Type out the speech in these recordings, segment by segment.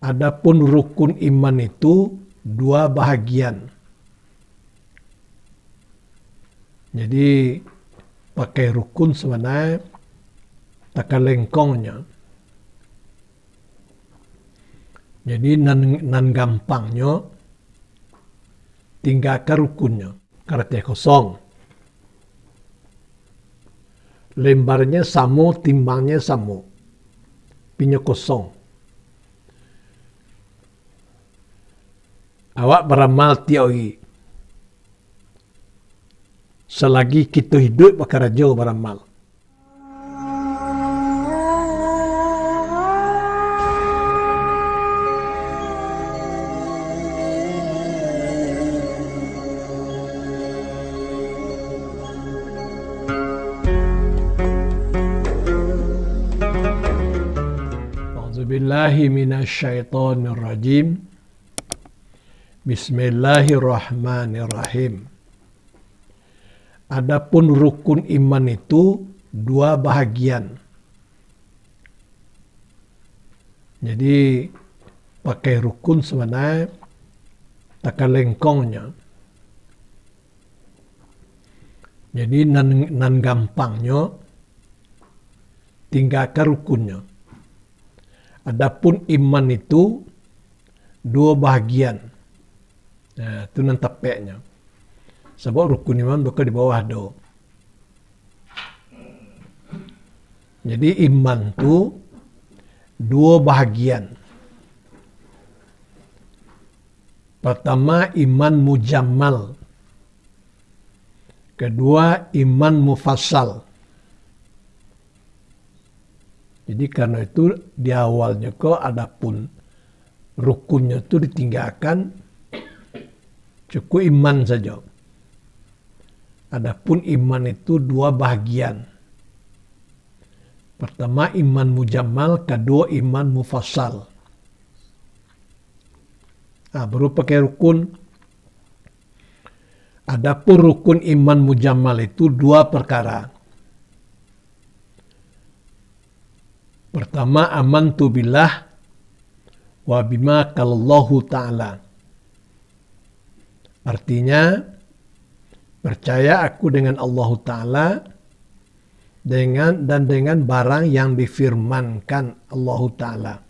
Adapun rukun iman itu dua bahagian. Jadi pakai rukun sebenarnya takalengkongnya. Jadi nan gampangnya tinggalkan rukunnya. Karena kosong. Lembarnya sama, timbangnya sama. Pinya kosong. Awak beramal tioi. Selagi kita hidup bakal raja beramal. A'udzubillahi minasyaitonirrajim. Bismillahirrahmanirrahim. Adapun rukun iman itu dua bahagian. Jadi pakai rukun sebenarnya takalengkongnya. Jadi nan gampangnya tinggalkan rukunnya. Adapun iman itu dua bahagian. Nah, itu nan tapeknya. Sebab rukun iman bukan di bawah do. Jadi iman itu dua bahagian. Pertama iman mujammal. Kedua iman mufassal. Jadi karena itu di awalnya kok adapun rukunnya itu ditinggalkan, cukup iman saja. Adapun iman itu dua bahagian. Pertama iman mujammal, kedua iman mufassal. Nah, baru pakai rukun. Adapun rukun iman mujammal itu dua perkara. Pertama amantu billah wa bima qalallahu ta'ala. Artinya percaya aku dengan Allah Ta'ala dengan barang yang difirmankan Allah Ta'ala.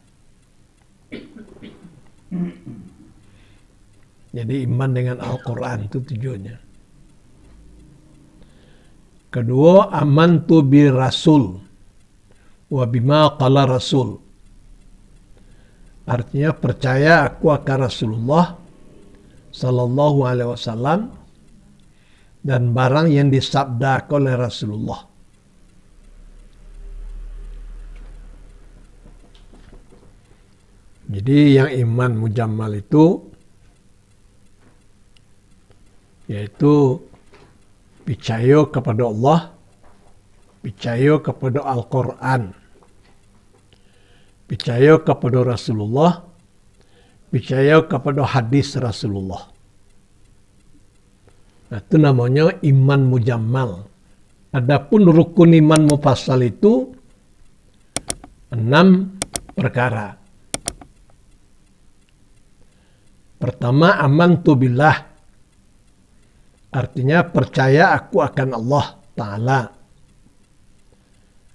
Jadi iman dengan Al-Quran itu tujuannya. Kedua amantu bi rasul wa bima qala rasul. Artinya percaya aku akan Rasulullah Sallallahu Alaihi Wasallam dan barang yang disabda oleh Rasulullah. Jadi yang iman mujammal itu yaitu percaya kepada Allah, percaya kepada Al-Quran, percaya kepada Rasulullah, percaya kepada hadis Rasulullah. Nah, itu namanya iman mujammal. Adapun rukun iman mufassal itu 6 perkara. Pertama, amantu billah. Artinya percaya aku akan Allah Ta'ala.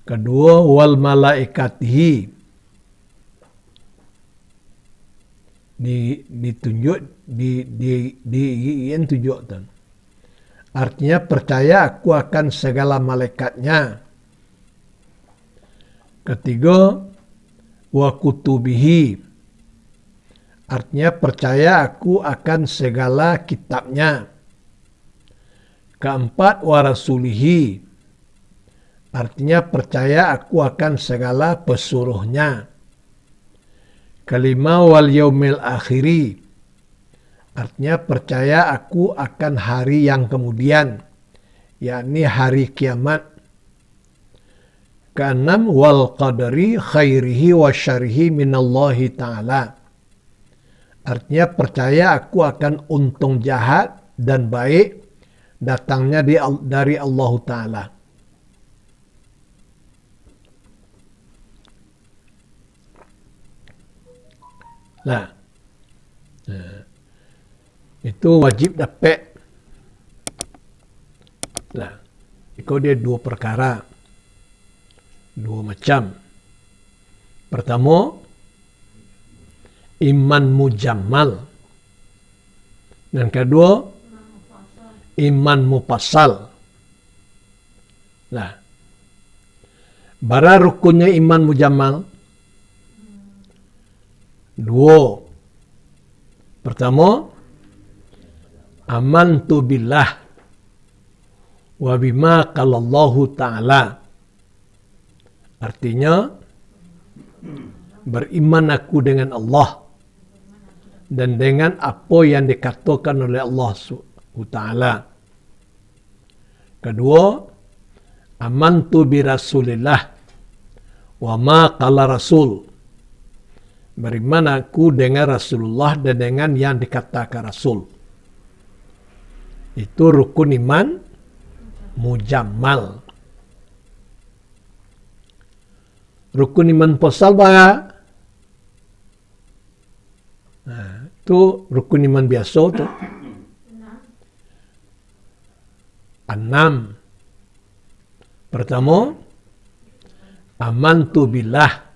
Kedua, wal malaikatihi. Ditunjukkan. Artinya percaya aku akan segala malaikatnya. Ketiga, wa kutubihi. Artinya percaya aku akan segala kitabnya. Keempat, wa rasulihi. Artinya percaya aku akan segala pesuruhnya. Kelima, wal yaumil akhiri. Artinya percaya aku akan hari yang kemudian, yakni hari kiamat. Keenam, wal qadari khairihi wa syarihi minallahi ta'ala. Artinya percaya aku akan untung jahat dan baik datangnya dari Allah Ta'ala. Nah, itu wajib dapat. Nah, itu dia dua perkara, dua macam. Pertama, iman mujammal. Dan kedua, iman mufassal. Nah, bara rukunnya iman mujammal dua. Pertama, amantu billah wa bima qalallahu ta'ala. Artinya, beriman aku dengan Allah dan dengan apa yang dikatakan oleh Allah SWT. Kedua, amantu bi Rasulillah wa ma qala Rasul. Beriman aku dengan Rasulullah dan dengan yang dikatakan Rasul. Itu rukun iman mujammal. Rukun iman mufassal bah. Nah, itu rukun iman biasa tu. 6. Pertama, amantu billah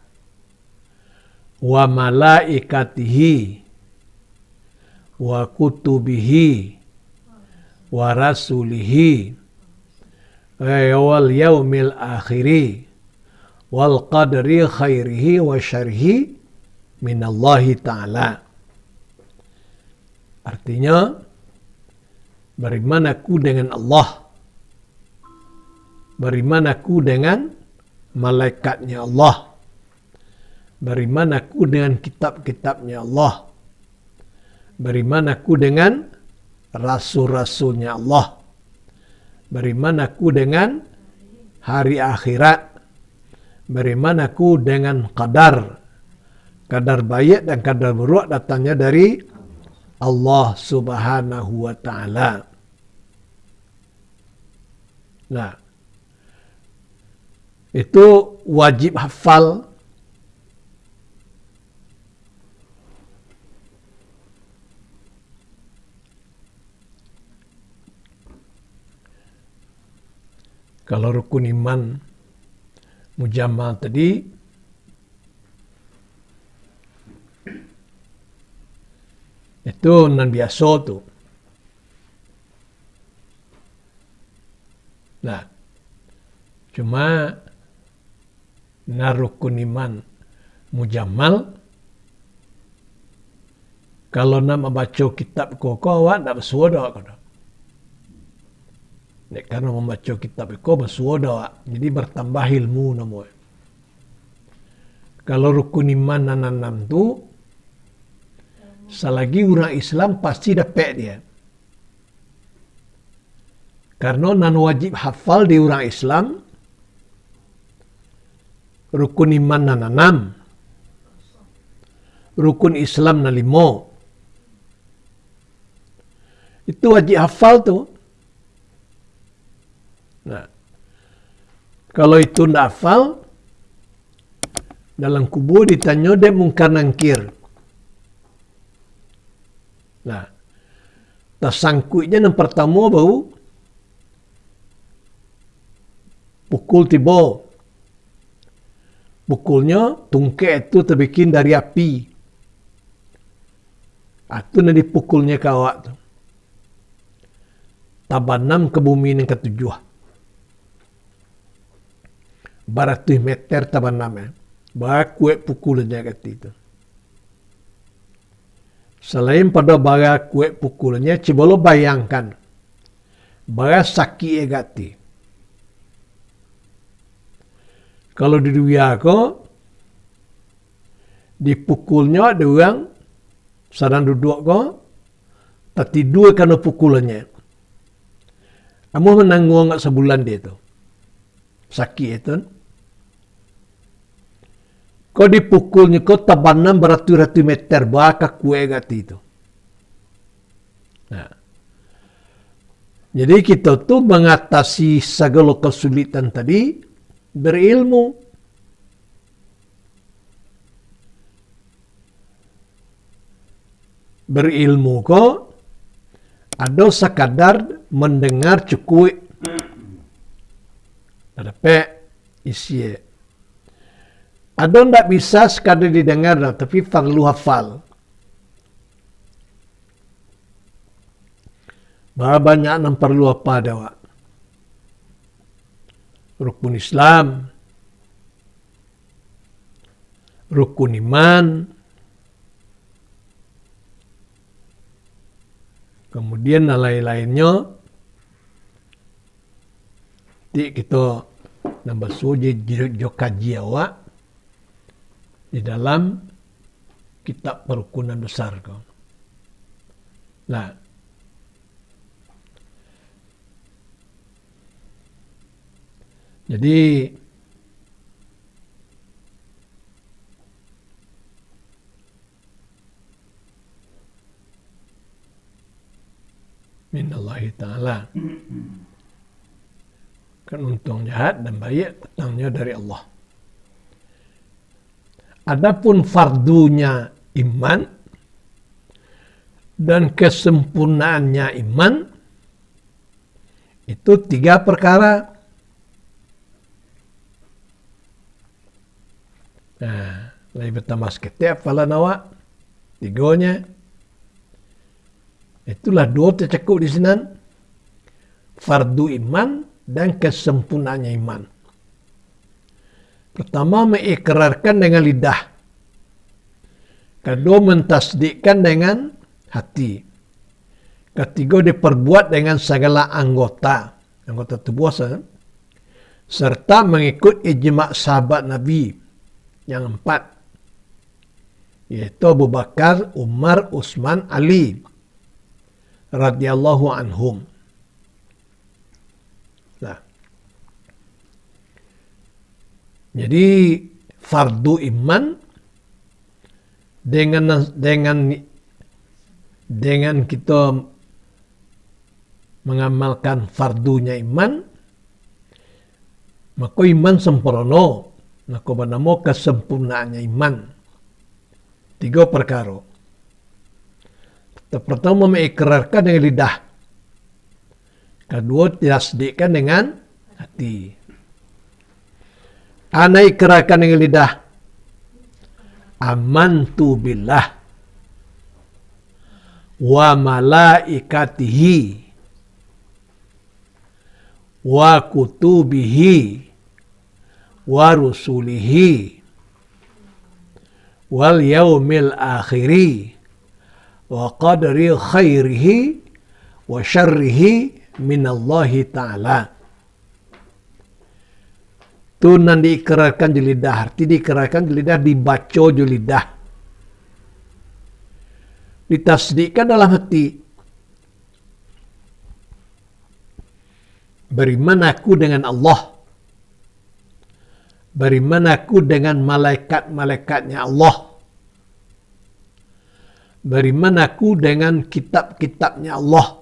wa malaikatihi wa kutubihi wa rasulihi wal yaumil akhiri wal qadri khairihi wa syarhi minallahi ta'ala. Artinya, beriman aku dengan Allah, beriman aku dengan malaikatnya Allah, beriman aku dengan kitab-kitabnya Allah, beriman aku dengan rasul-rasulnya Allah, beriman aku dengan hari akhirat, beriman aku dengan kadar baik dan kadar buruk datangnya dari Allah Subhanahu wa ta'ala. Nah, itu wajib hafal. Kalau rukun iman mujammal tadi, itu non biasa tu. Nah, cuma rukun iman mujammal, kalau nak membaca kitab kau awak nak bersuara kau. Karena membaca kitab kau bersuara, jadi bertambah ilmu nama. Kalau rukun iman nanam tu, selagi orang Islam pasti dapat dia. Karena nan wajib hafal di orang Islam, rukun iman na 6, rukun Islam na 5. Itu wajib hafal tu. Nah, kalau itu tidak hafal, dalam kubur ditanya dia mungkar nangkir. Nah, tersangkutnya yang pertama bau pukul tiba. Pukulnya tungkek itu terbikin dari api. Itu nanti pukulnya ke awak tu. Tabanam ke bumi yang ketujuh. Baratus meter tabanam. Kuat pukulnya kata itu. Selain pada bara kuat pukulnya, coba lo bayangkan. Bara sakit gati. Kalau di dunia ko, dipukulnya ada orang sedang duduk ko, tak tidur karena pukulannya. Kamu menanggung sebulan dia tu. Sakit itu. Kau dipukulnya kau tabanam beratus-ratus meter, bakal kue gati itu. Nah. Jadi kita tu mengatasi segala kesulitan tadi, berilmu. berilmu ko ada sekadar mendengar cukup ada pe isi ada ndak bisa sekadar didengar tapi perlu hafal. Banyak yang perlu apa dawa. Rukun Islam, rukun iman, kemudian lain-lainnya. Kita nambah suji kaji awak di dalam kitab perukunan besar kau. Nah, jadi minallahi ta'ala kan untung jahat dan baik datangnya dari Allah. Adapun fardunya iman dan kesempurnaannya iman itu 3 perkara. Nah, lebih pertama sekete apalah nawa 3-nya. Itulah 2 tercekup di sini. Fardu iman dan kesempurnaannya iman. Pertama, mengikrarkan dengan lidah. Kedua, mentasdikkan dengan hati. Ketiga, diperbuat dengan segala anggota tubuh serta mengikut ijma' sahabat Nabi yang 4, yaitu Abu Bakar, Umar, Utsman, Ali radhiyallahu anhum. Nah, jadi fardu iman dengan kita mengamalkan fardunya iman, maka iman sempurna. Maka bernama kesempurnaannya iman. 3 perkara. Pertama, mengikrarkan dengan lidah. Kedua, ditasdikkan dengan hati. Ana ikrarkan dengan lidah. Amantu billah wa malaikatihi wa kutubihi wa rusulihi wal yaumil akhiri wa qadri khairihi wa syarrihi minallahi ta'ala. Itu nanti diikrarkan di lidah. Arti diikrarkan di lidah, dibaca di lidah. Ditasdikkan dalam hati. Beriman aku dengan Allah. Beriman aku dengan malaikat-malaikatnya Allah. Beriman aku dengan kitab-kitabnya Allah.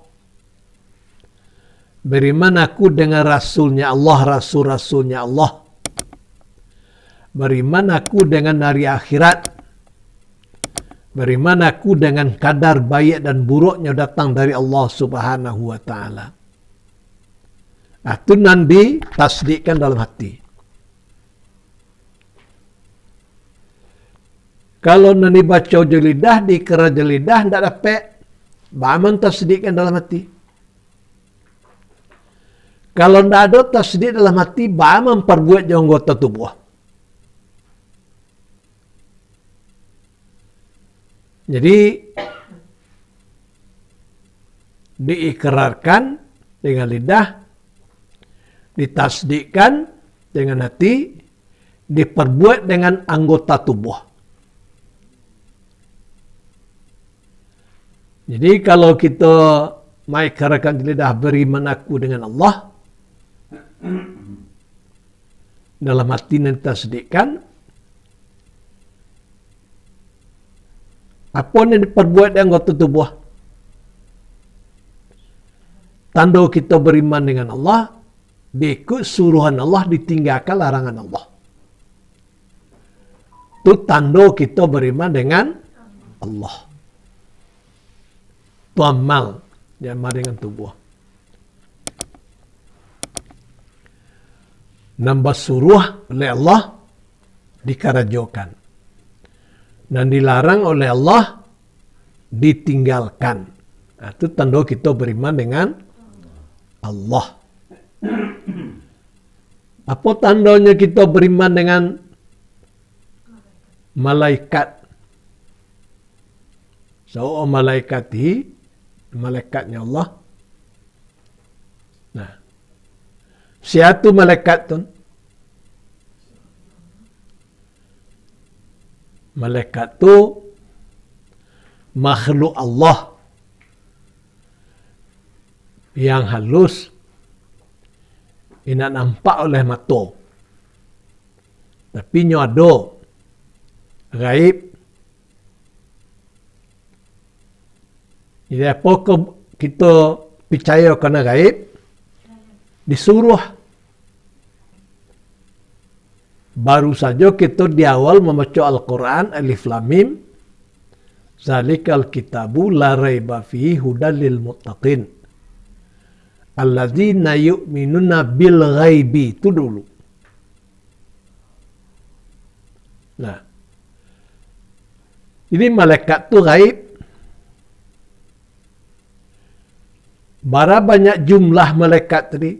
Beriman aku dengan rasulnya Allah, rasul-rasulnya Allah. Beriman aku dengan hari akhirat. Beriman aku dengan kadar baik dan buruknya datang dari Allah Subhanahu wa ta'ala. Itu nanti tasdikkan dalam hati. Kalau nanti baca di lidah, dikira di lidah, tidak dapat. Bagaimana tasdikkan dalam hati? Kalau tidak ada tasdik dalam hati, bagaimana memperbuat di anggota tubuh? Jadi diikrarkan dengan lidah, ditasdikkan dengan hati, diperbuat dengan anggota tubuh. Jadi kalau kita mengikrarkan di lidah, beriman aku dengan Allah, dalam hati yang ditasdikkan, apa yang diperbuat di anggota tubuh? Tanda kita beriman dengan Allah, diikut suruhan Allah, ditinggalkan larangan Allah. Itu tanda kita beriman dengan Allah. itu amal diamal dengan tubuh. Nambah suruh oleh Allah dikarajokan dan dilarang oleh Allah ditinggalkan. Nah, itu tanda kita beriman dengan Allah. Apa tandanya kita beriman dengan malaikat? So, malaikatnya Allah. Nah, siapa malaikat tu? Malaikat tu makhluk Allah yang halus, tidak nampak oleh mata, tapi nya ada gaib. Jadi apa kita percaya kena gaib? Disuruh. Baru saja kita di awal membaca Al-Quran, Alif Lam Mim, Zalikal kitabu la raiba fihi hudal lil muttaqin alladzina yu'minuna bil ghaibi. Itu dulu. Nah, ini malaikat itu gaib. Berapa banyak jumlah malaikat tadi?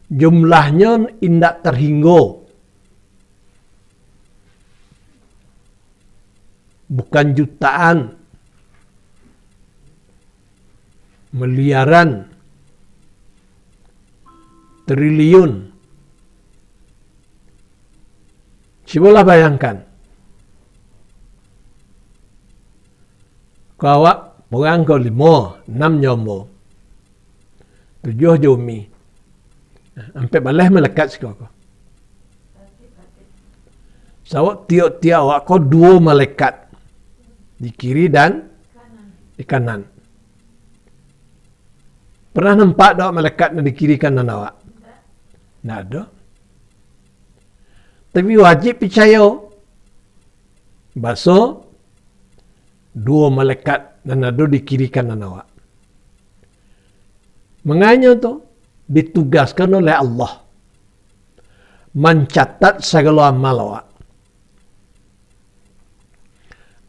Jumlahnya tidak terhingga. Bukan jutaan, miliaran, triliun. Cobalah bayangkan. Kau orang kau 5, 6 nyomo, 7 jumi. Sampai balas melekat sekarang. Sawak tiap-tiap awak kau 2 malaikat di kiri dan di kanan. Pernah nampak tak malaikat di kiri kanan awak? Tak ada. Tapi wajib percaya. Bahasa 2 malaikat dan ada di kiri kanan awak. Menganya tu ditugaskan oleh Allah mencatat segala amal awak.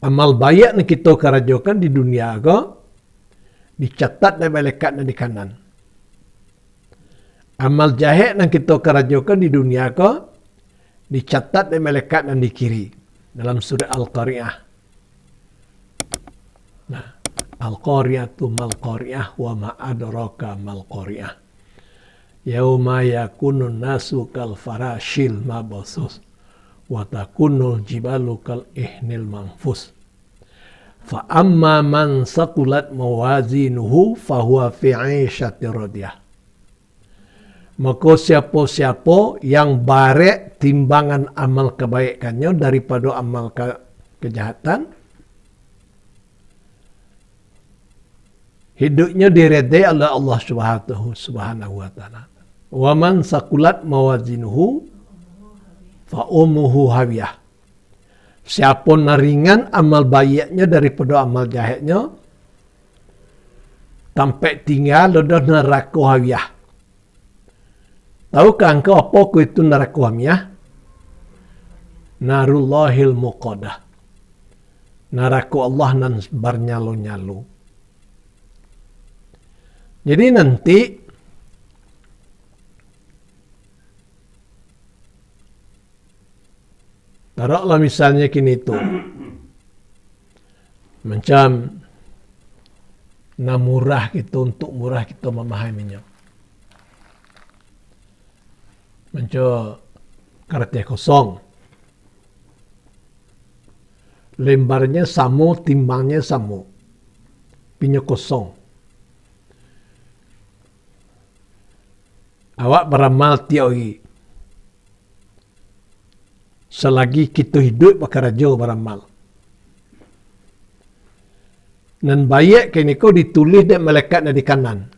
Amal baik yang kita kerajakan di dunia ke dicatat oleh malaikat di kanan. Amal jahat yang kita kerajakan di dunia ke dicatat oleh malaikat di kiri. Dalam surah Al-Qari'ah. Nah, Al-Qari'atu mal-Qari'ah wa ma adraka mal-Qari'ah. Yauma yakunun nasu kal farashil mabasus wa takunul jibalu kal ihnil manfus. Fa amma man saqulat mawazinuhu fahuwa fi 'ishatir radiyah. Maka siapa-siapa yang barek timbangan amal kebaikannya daripada amal kejahatan, hidupnya diredai oleh Allah Subhanahu wa taala. Wa man saqulat mawazinuhu fa ummuhu hawiyah. Siapa naringan amal baiknya daripada amal jahatnya, sampai tinggal dalam neraka hawiyah. Tahukah engkau apa itu neraka hawiyah? Narullahil muqadah. Neraka Allah nan bernyalo-nyalo. Jadi nanti taruhlah misalnya kini itu macam murah kita untuk murah kita memahaminya. Macam kertas kosong. Lembarnya sama, timbangnya sama. Punya kosong. Awak beramal tiap hari. Selagi kita hidup bekerja beramal. Dan baik kini kau ditulis dan malaikat di kanan.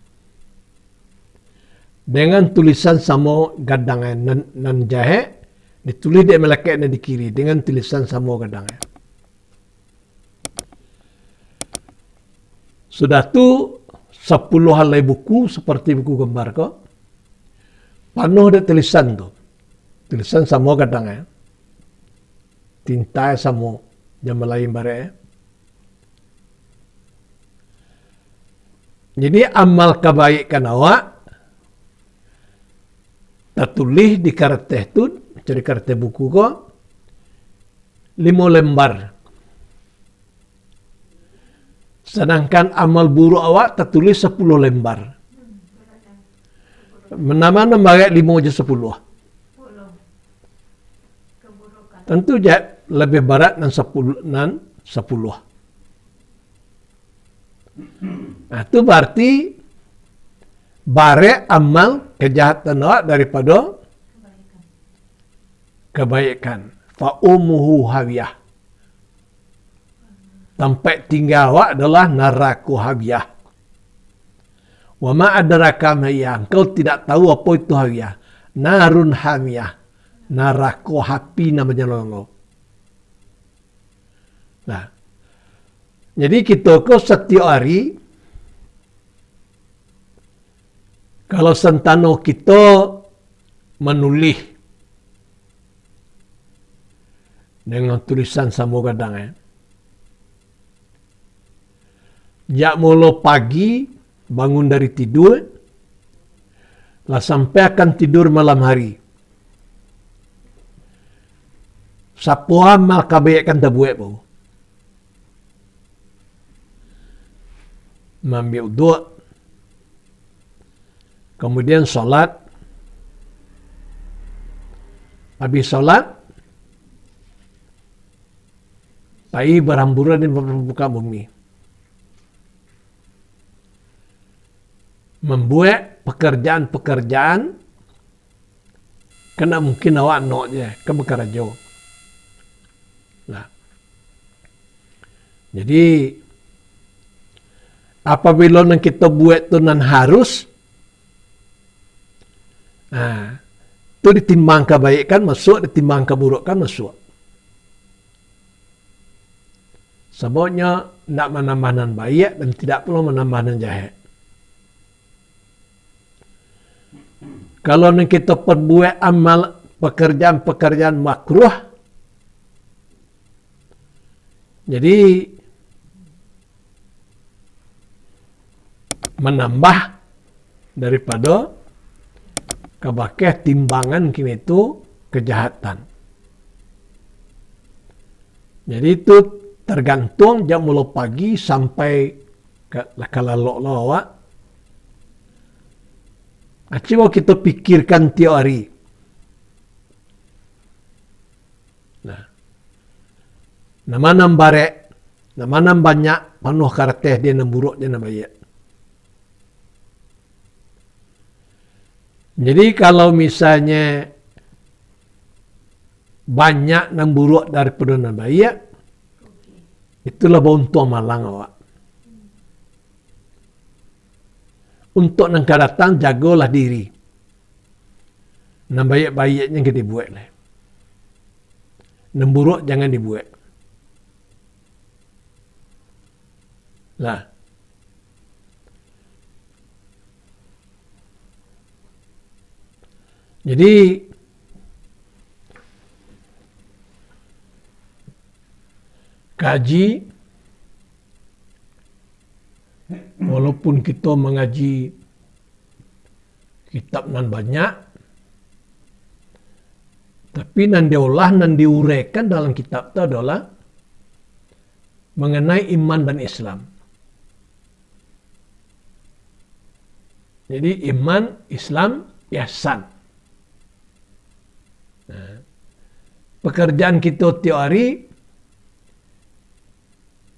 Dengan tulisan sama gadangan nan jahat, ditulis dan malaikat di kiri dengan tulisan sama gadangan. Sudah tu 10 helai buku seperti buku gambar kok. Penuh ada tulisan tu. Tulisan sama kadang ya. Tinta sama yang lain bare. Jadi amal kebaikan awak tertulis di kertas tu, jadi kertas buku kok 5 lembar. Sedangkan amal buruk awak tertulis 10 lembar. Mana-mana bagai 5 je 10. Tentu je lebih berat dan 10 dan 10. Nah, itu berarti bare amal kejahatan awak daripada kebaikan. Fa umuhu hawiyah. Tempat tinggal awak adalah neraka hawiyah. Wa ma adraka ma hiya. Engkau tidak tahu apa itu hawiyah. Narun hamiyah. Neraka api namanya lolo. Nah, jadi kita kok setiap hari kalau sentano kita menulis dengan tulisan sama kadang jak mula pagi bangun dari tidur lah sampai akan tidur malam hari. Sapu amal kebaikan tak buat pun. Mengambil wudu, kemudian solat, habis solat, pergi berhamburan di muka bumi, membuat pekerjaan-pekerjaan, kena mungkin awak nak je, ke bekerja. Nah, jadi apabila kita buat tu nan harus, tu ditimbang kebaikan masuk, ditimbang keburukan masuk. Sebabnya nak menambah nan baik dan tidak perlu menambah nan jahat. Kalau kita perbuat amal pekerjaan-pekerjaan makruh, jadi menambah daripada kebakai timbangan kini itu kejahatan. Jadi itu tergantung jam mula pagi sampai ke lalok awak. Coba kita pikirkan tiap hari. Nah, nama barek, nama banyak penuh kertas dia nam buruk dia nam baik. Jadi kalau misalnya banyak nam buruk daripada nam baik, itulah untuk malang awak. Untuk yang akan datang, jagalah diri. Nam baik-baiknya kita buat lah. Nam buruk jangan dibuat. Lah. Jadi kaji, walaupun kita mengaji kitab nan banyak, tapi nan diolah, nan diuraikan dalam kitab itu adalah mengenai iman dan Islam. Jadi iman, Islam, ihsan. Nah, pekerjaan kita tiap hari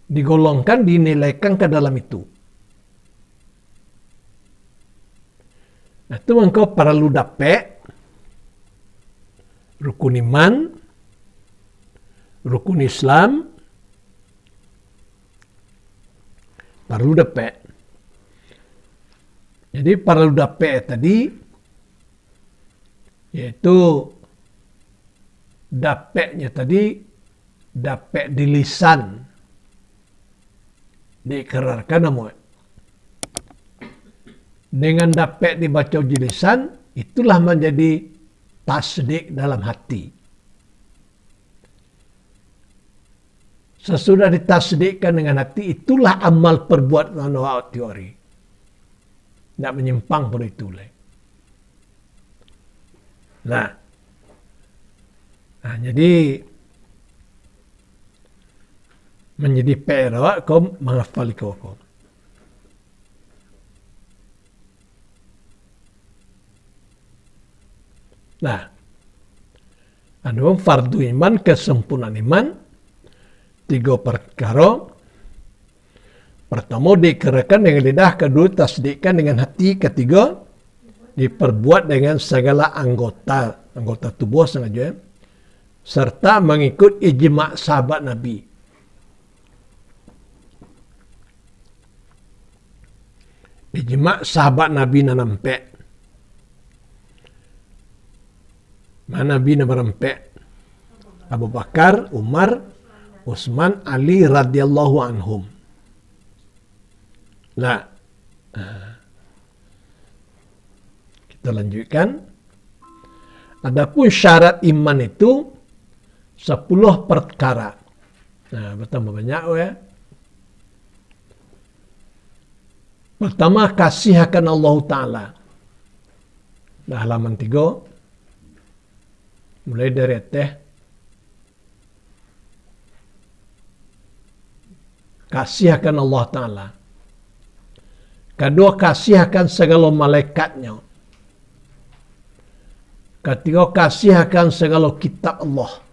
digolongkan, dinilaikan ke dalam itu. Nah, itu engkau perlu dapat rukun iman, rukun Islam, perlu dapat. Jadi perlu dapat tadi yaitu dapatnya tadi dapat di lisan, diikrarkan dengan dapat dibaca di lisan, itulah menjadi tasdik dalam hati. Sesudah ditasdikkan dengan hati, itulah amal perbuatan teori. Tidak menyimpang pun itu. Nah, jadi menjadi PR kau menghafal kau. Nah, anu fardu iman kesempurnaan iman 3 perkara. Pertama dikerjakan dengan lidah, kedua tasdikkan dengan hati, ketiga diperbuat dengan segala anggota tubuh sengaja, serta mengikut ijma' sahabat Nabi. Ijma' sahabat Nabi nampak. Mana Nabi nampak? Abu Bakar, Umar, Utsman, Ali radhiyallahu anhum. Nah, kita lanjutkan. Adapun syarat iman itu 10 perkara. Nah, bertambah banyak ya. Pertama, kasih akan Allah Ta'ala. Nah, halaman 3. Mulai dari teh. Kasih akan Allah Ta'ala. Kedua, kasih akan segala malaikatnya. Ketiga, kasih akan segala kitab Allah.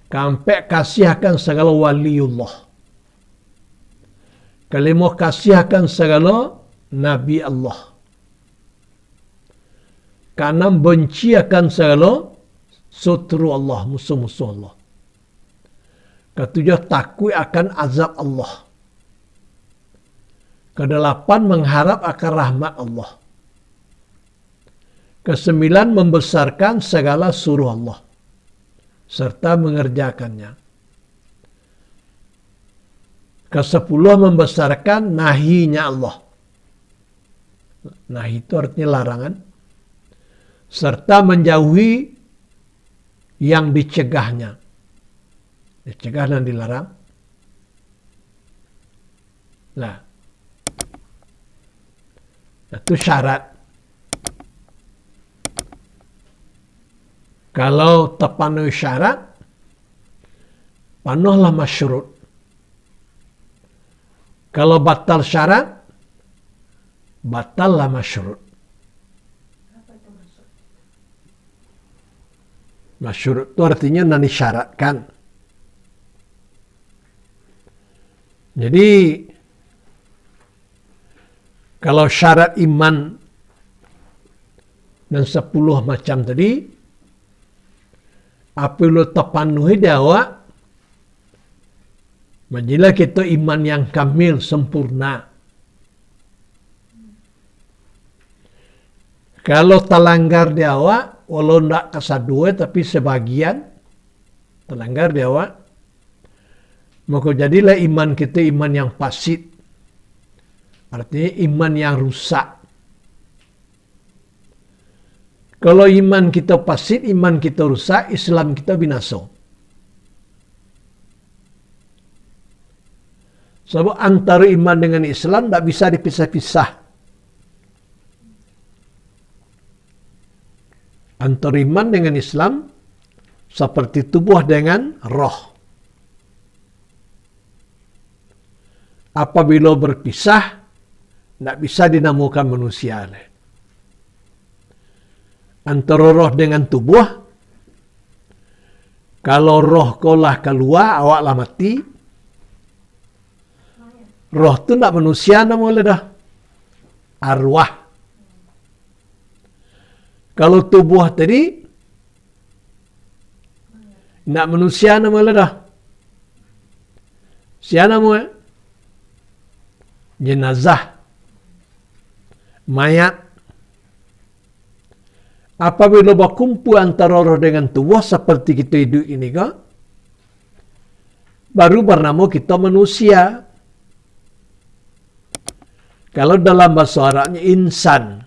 Keempat, kasih akan segala waliullah. Kelima, kasih akan segala nabi Allah. Keenam, benci akan segala sutru Allah, musuh-musuh Allah. Ketujuh, takut akan azab Allah. Kedelapan, mengharap akan rahmat Allah. Kesembilan, membesarkan segala suruh Allah serta mengerjakannya. Kesepuluh, membesarkan nahinya Allah. Nahi itu artinya larangan. Serta menjauhi yang dicegahnya. Dicegah dan dilarang. Nah, itu syarat. Kalau terpenuhi syarat, penuhlah masyurut. Kalau batal syarat, batallah masyurut. Masyurut itu artinya yang disyaratkan. Jadi, kalau syarat iman dan 10 macam tadi, apabila terpenuhi dia, menjadilah kita iman yang kamil, sempurna. Kalau terlanggar dia, walau tidak kesadua tapi sebagian terlanggar dia, maka jadilah iman kita iman yang fasid. Artinya iman yang rusak. Kalau iman kita fasid, iman kita rusak, Islam kita binasa. Sebab antara iman dengan Islam tidak bisa dipisah-pisah. Antara iman dengan Islam seperti tubuh dengan roh. Apabila berpisah, tidak bisa dinamakan manusia. Antara roh dengan tubuh, kalau roh kaulah keluar, awaklah mati. Roh tu tidak manusia namanya dah. Arwah. Kalau tubuh tadi, tidak manusia namanya dah. Siapa namanya? Jenazah. Mayat. Apabila berkumpul antara roh dengan tubuh seperti kita hidup ini kan, baru bernama kita manusia. Kalau dalam bahasa Arabnya insan.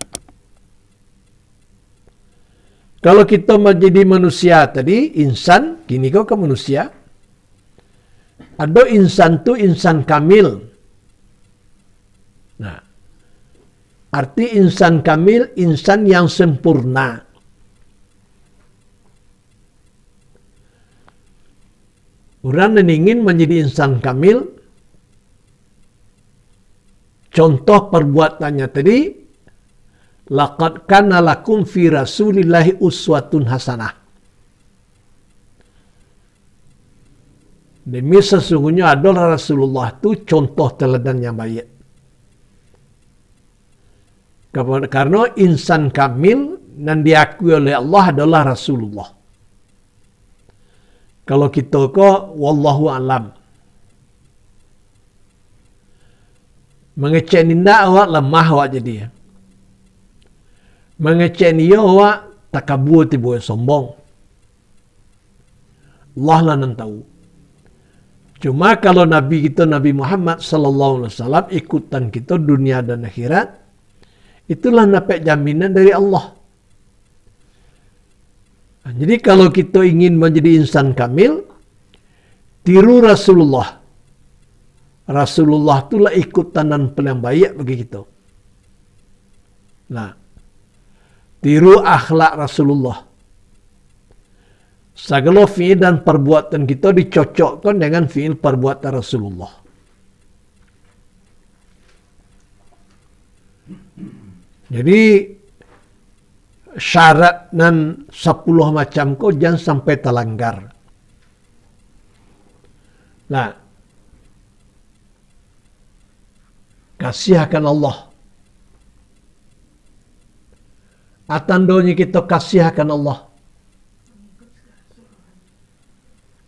Kalau kita menjadi manusia tadi, insan, kini kau ke manusia. Ada insan tu insan kamil. Nah, arti insan kamil, insan yang sempurna. Orang yang ingin menjadi insan kamil, contoh perbuatannya tadi, laqad kana lakum fi rasulillahi uswatun hasanah. Demi sesungguhnya adalah Rasulullah itu contoh teladan yang baik. Karena insan kamil dan diakui oleh Allah adalah Rasulullah. Kalau kita kok wallahu alam. Mengecek ninda awak lemah awak jadi. Mengecek dia awak takabur tiba sombong. Allah lah yang tahu. Cuma kalau Nabi kita Nabi Muhammad sallallahu alaihi wasallam ikutan kita dunia dan akhirat, itulah dapat jaminan dari Allah. Jadi kalau kita ingin menjadi insan kamil, tiru Rasulullah. Rasulullah itulah ikutan dan paling baik bagi kita. Nah, tiru akhlak Rasulullah. Segala fi'il dan perbuatan kita dicocokkan dengan fi'il perbuatan Rasulullah. Jadi syarat dan 10 macam kau jangan sampai terlanggar. Nah, kasih akan Allah. Atandonya kita kasih akan Allah.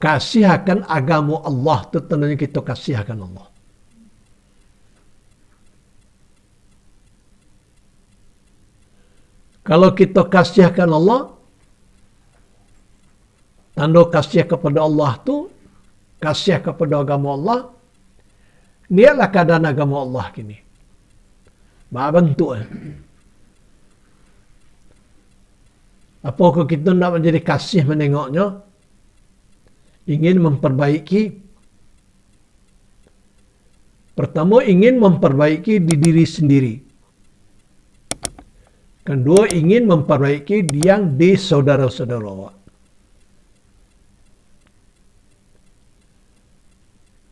Kasih akan agama Allah. Itu tandanya kita kasih akan Allah. Kalau kita kasih akan Allah, tanda kasih kepada Allah tu, kasih kepada agama Allah, niatlah keadaan agama Allah kini. Bentuk. Apakah kita nak menjadi kasih menengoknya? Ingin memperbaiki. Pertama, ingin memperbaiki di diri sendiri. Kedua, ingin memperbaiki yang di saudara-saudara awak.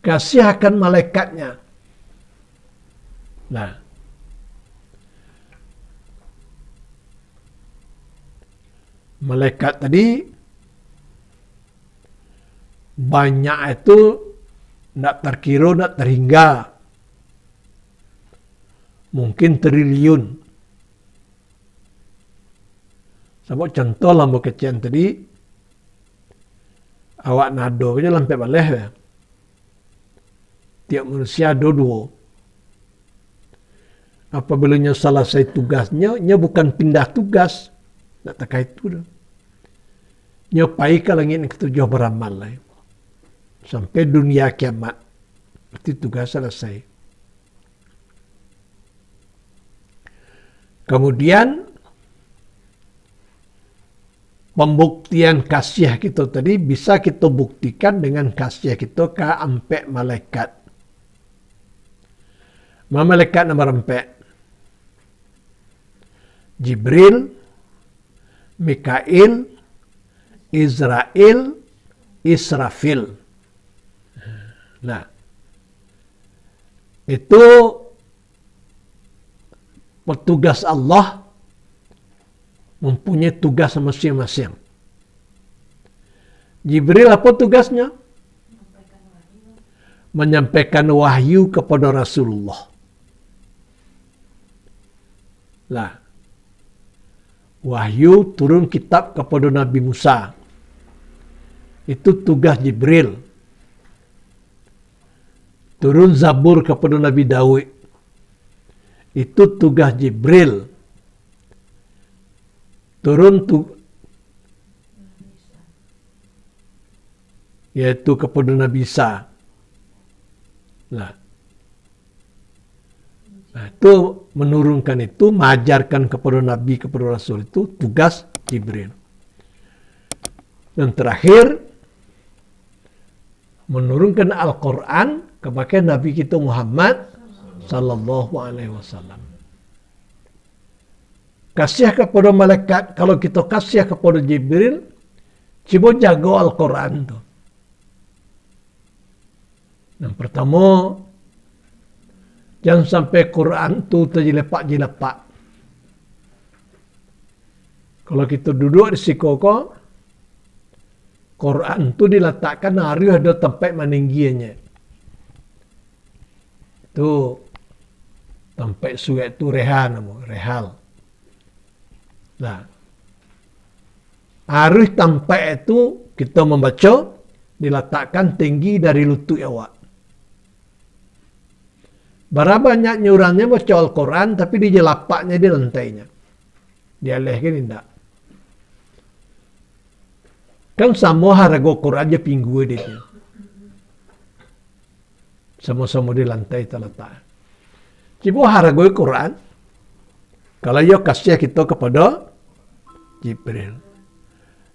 Kasih akan malaikatnya. Nah, malaikat tadi banyak itu nak terkira, nak terhingga. Mungkin triliun. Sama contoh lah kecian tadi, awak nado aja lampai baleh ya. Tiap manusia ada dua. Apabila selesai tugasnya, nya bukan pindah tugas. Tak terkait itu dah. Nya pai ke langit ketujuh beramal lah. Sampai dunia kiamat. Berarti tugas selesai. Kemudian, pembuktian kasih kita tadi bisa kita buktikan dengan kasih kita ke empat malaikat. Malaikat nomor 4. Jibril, Mikail, Israel, Israfil. Nah, itu petugas Allah mempunyai tugas masing-masing. Jibril apa tugasnya? Menyampaikan wahyu kepada Rasulullah. Lah, wahyu turun kitab kepada Nabi Musa. Itu tugas Jibril. Turun Zabur kepada Nabi Daud. Itu tugas Jibril. Turun yaitu kepada Nabi Isa. Nah, Nah, itu menurunkan itu, mengajarkan kepada Nabi, kepada Rasul itu tugas Jibril. Dan terakhir, menurunkan Al-Quran kepada Nabi kita Muhammad Sallallahu Alaihi Wasallam. Kasih kepada malaikat, kalau kita kasih kepada Jibril, coba jaga Al-Quran itu. Yang pertama, jangan sampai Quran itu terjelepak-jelepak. Kalau kita duduk di sikoko, Quran itu diletakkan harus ada tempat meningginya. Itu tempat surat itu rehal. Nah, harus tempat itu kita membaca diletakkan tinggi dari lutut awak. Berapa banyak nyurannya baca Al-Quran tapi dijelapaknya di lantainya. Dialihkan tidak. Kan sama harga Quran aja pinggu dia. Sama-sama di lantai terletak. Coba harga Quran. Kalau ia kasih kita kepada Jibril.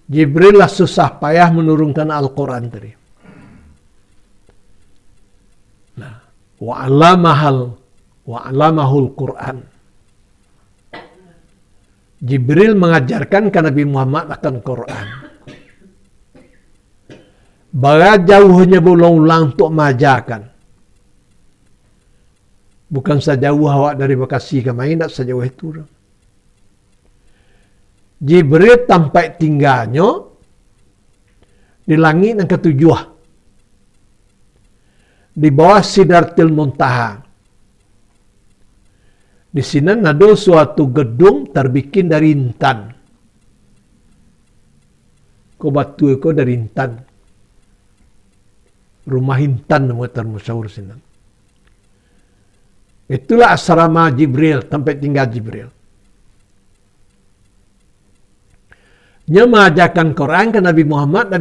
Jibril lah susah payah menurunkan Al-Quran tadi. Nah, wa'alamahul Quran. Jibril mengajarkan ke Nabi Muhammad akan Quran. Baga jauhnya berulang-ulang untuk mengajarkan. Bukan sejauh awak dari Bekasi ke main, tak sejauh itu. Jibril tempat tinggalnya di langit yang ketujuh. Di bawah Sidratil Muntaha. Di sini ada suatu gedung terbikin dari intan. Kau batu kau dari intan. Rumah intan nama termasyhur sini. Itulah asrama Jibril, tempat tinggal Jibril. Dia mengajarkan Quran ke Nabi Muhammad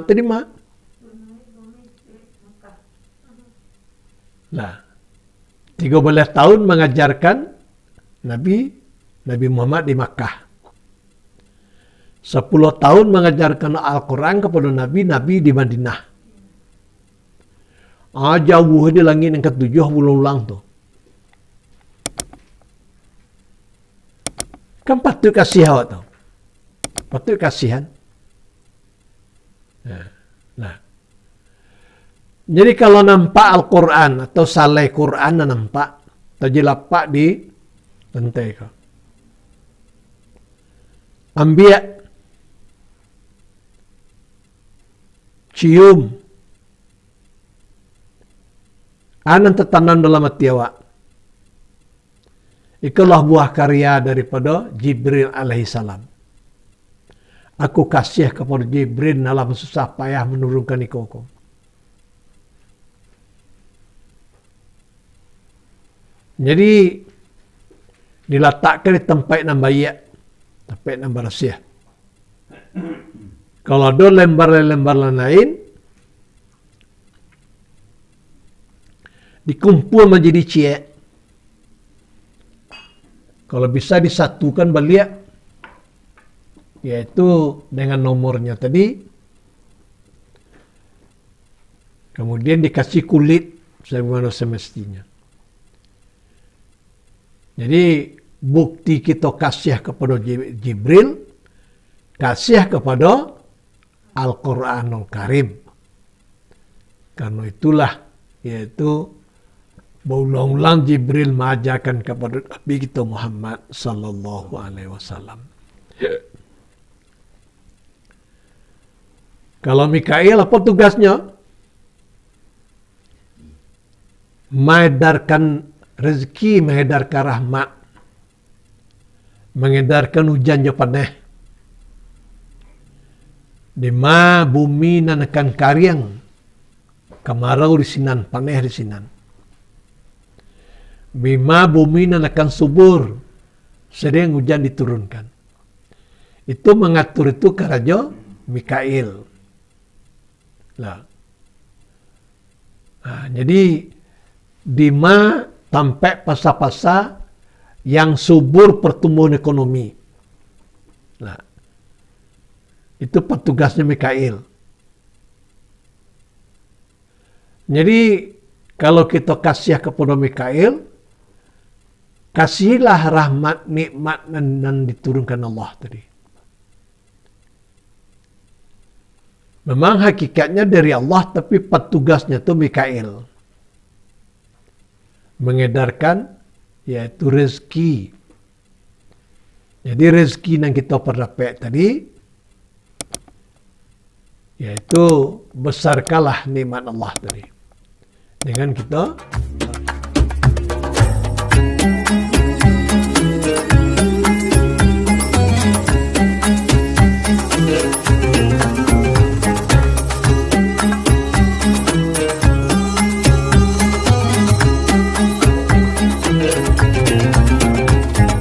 terima. Nah, 13 tahun mengajarkan Nabi Muhammad di Makkah. 10 tahun mengajarkan Al-Quran kepada Nabi di Madinah. Jauh di langit yang ketujuh ulang tu. Kan patut kasih awak tu. Patut kasihan. Nah. Jadi kalau nampak Al-Quran atau salai Quran nampak, terjelapak di lantai kau. Ambil, cium, anan tertanam dalam hati awak. Itulah buah karya daripada Jibril alaihissalam. Aku kasih kepada Jibril dalam susah payah menurunkan ikut. Jadi diletakkan di tempat yang baik, tempat yang bersih. Kalau ada lembar lain, dikumpul menjadi ciek. Kalau bisa disatukan balik, yaitu dengan nomornya tadi, kemudian dikasih kulit sebagaimana semestinya. Jadi bukti kita kasih kepada Jibril, kasih kepada Al-Quranul Karim. Karena itulah, yaitu berulang-ulang Jibril mengajarkan kepada Nabi kita Muhammad sallallahu alaihi wasallam. Kalau Mikail apa tugasnya? Mengedarkan rezeki, mengedarkan rahmat, mengedarkan hujan je panas. Di ma bumi nanakan karyang, kemarau di sinan, panas di sinan. Bima bumi nanakan subur, sedang hujan diturunkan. Itu mengatur itu keraja Mikail. Nah, jadi di ma sampai pasar-pasar yang subur pertumbuhan ekonomi. Nah, itu petugasnya Mikail. Jadi kalau kita kasih kepada Mikail, kasihlah rahmat, nikmat dan diturunkan Allah tadi. Memang hakikatnya dari Allah, tapi petugasnya itu Mikail. Mengedarkan yaitu rezeki. Jadi rezeki yang kita perdapat tadi, yaitu besarkanlah nikmat Allah tadi. Dengan kita